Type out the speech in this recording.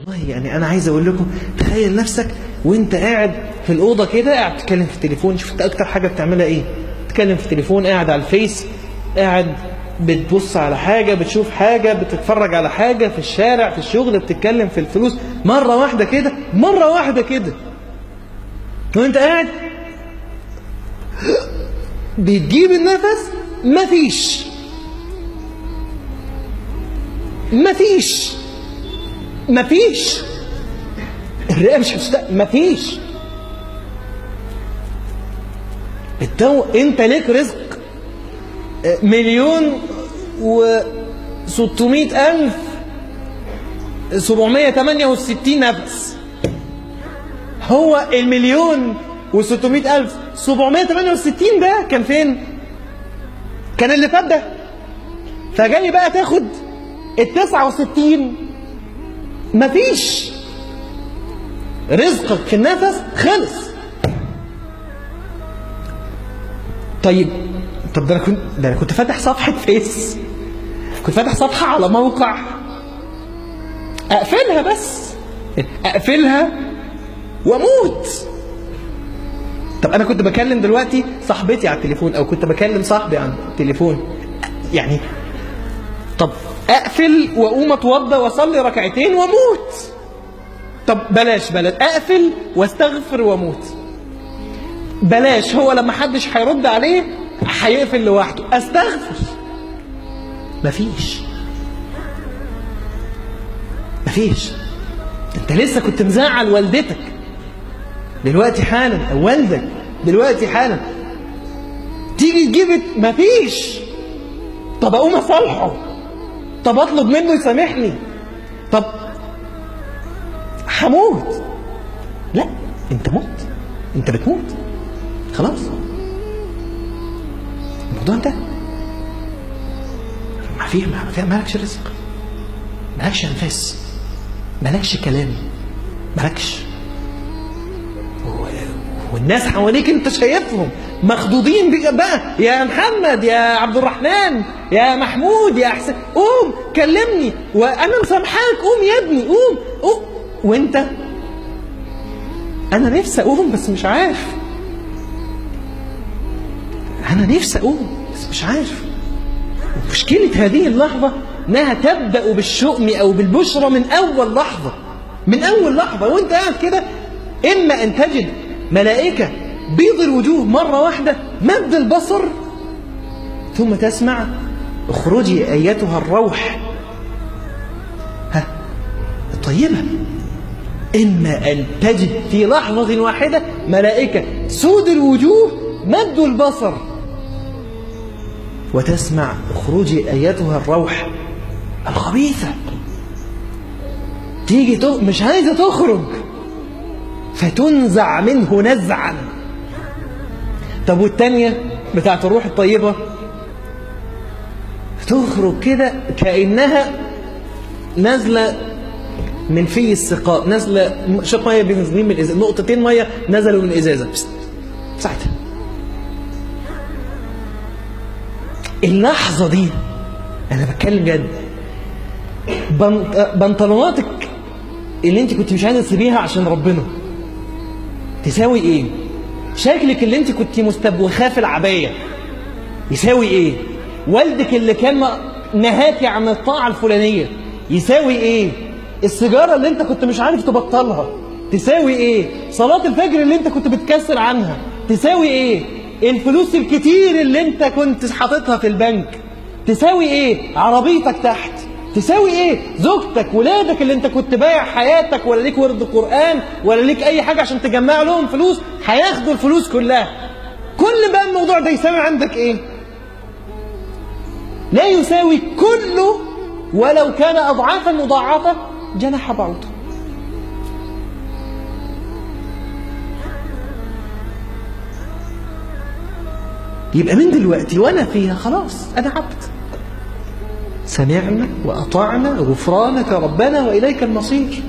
يعني أنا عايز أقول لكم، تخيل نفسك وأنت قاعد في الأوضة كده، قاعد تتكلم في التليفون. شوف أنت أكتر حاجة بتعملها إيه؟ تتكلم في التليفون، قاعد على الفيس، قاعد بتبص على حاجة، بتشوف حاجة، بتتفرج على حاجة في الشارع، في الشغل، بتتكلم في الفلوس. مرة واحدة كده وأنت قاعد بتجيب النفس، مفيش الرئة مش هتشتغل، مفيش. انت ليك رزق 1,600,768 نفس. هو 1,600,768 ده كان فين؟ كان اللي فات ده. فجاي بقى تاخد 69. مفيش، رزقك في النفس خلص. طب ده انا كنت فاتح صفحة فيس، كنت فاتح صفحة على موقع، اقفلها واموت. طب انا كنت بكلم دلوقتي صاحبتي على التليفون، او كنت بكلم صاحبي على التليفون، يعني طب اقفل واقوم اتوضى واصلي ركعتين واموت. طب بلاش اقفل واستغفر واموت. بلاش، هو لما حدش هيرد عليه هيقفل لوحده، استغفر. مفيش. انت لسه كنت مزعل والدتك دلوقتي حالا، او والدك دلوقتي حالا، تيجي تجيب مفيش. طب اقوم اصالحه، طب اطلب منه يسامحني، طب هموت. لا، انت بتموت خلاص، الموضوع انتهى. مالكش رزق، مالكش انفاس، مالكش كلام، مالكش. والناس حواليك انت شايفهم مخضوضين بيك بقى، يا محمد، يا عبد الرحمن، يا محمود، يا حسين، قوم كلمني وانا مسامحاك، قوم يا ابني، قوم. وانت، انا نفسي اقوم بس مش عارف، مشكلة هذه اللحظة انها تبدأ بالشؤم او بالبشرى من اول لحظة وانت قاعد كده. اما ان تجد ملائكة بيض الوجوه مرة واحدة مد البصر، ثم تسمع اخرجي ايتها الروح الطيبة. اما ان تجد في لحظة واحدة ملائكة سود الوجوه مدوا البصر، وتسمع اخرجي ايتها الروح الخبيثة. تيجي مش عايزة تخرج، فتنزع منه نزعا. طب والتانية بتاعت الروح الطيبة تخرج كده كأنها نازلة من في السقاء، نازلة شوط مية بينزلين من الإزازة، نقطتين مية نزلوا من الإزازة ساعتها. اللحظة دي أنا بتكلم جد، بنطلوناتك اللي انت كنت مش عايزة تسيبيها عشان ربنا تساوي ايه؟ شكلك اللي انت كنت مستبوخاه في العباية يساوي ايه؟ والدك اللي كان نهاكي عن الطاعة الفلانية يساوي ايه؟ السيجارة اللي انت كنت مش عارف تبطلها تساوي ايه؟ صلاة الفجر اللي انت كنت بتكسر عنها تساوي ايه؟ الفلوس الكتير اللي انت كنت حاططها في البنك تساوي ايه؟ عربيتك تحت تساوي ايه؟ زوجتك، ولادك اللي انت كنت بايع حياتك، ولا ليك ورد قرآن ولا ليك اي حاجة عشان تجمع لهم فلوس، هياخدوا الفلوس كلها. كل بقى الموضوع ده يساوي عندك ايه؟ لا يساوي كله، ولو كان اضعافا مضاعفة جناح بعوضة. يبقى من دلوقتي وانا فيها خلاص انا عبد، سمعنا وأطعنا غفرانك ربنا وإليك المصير.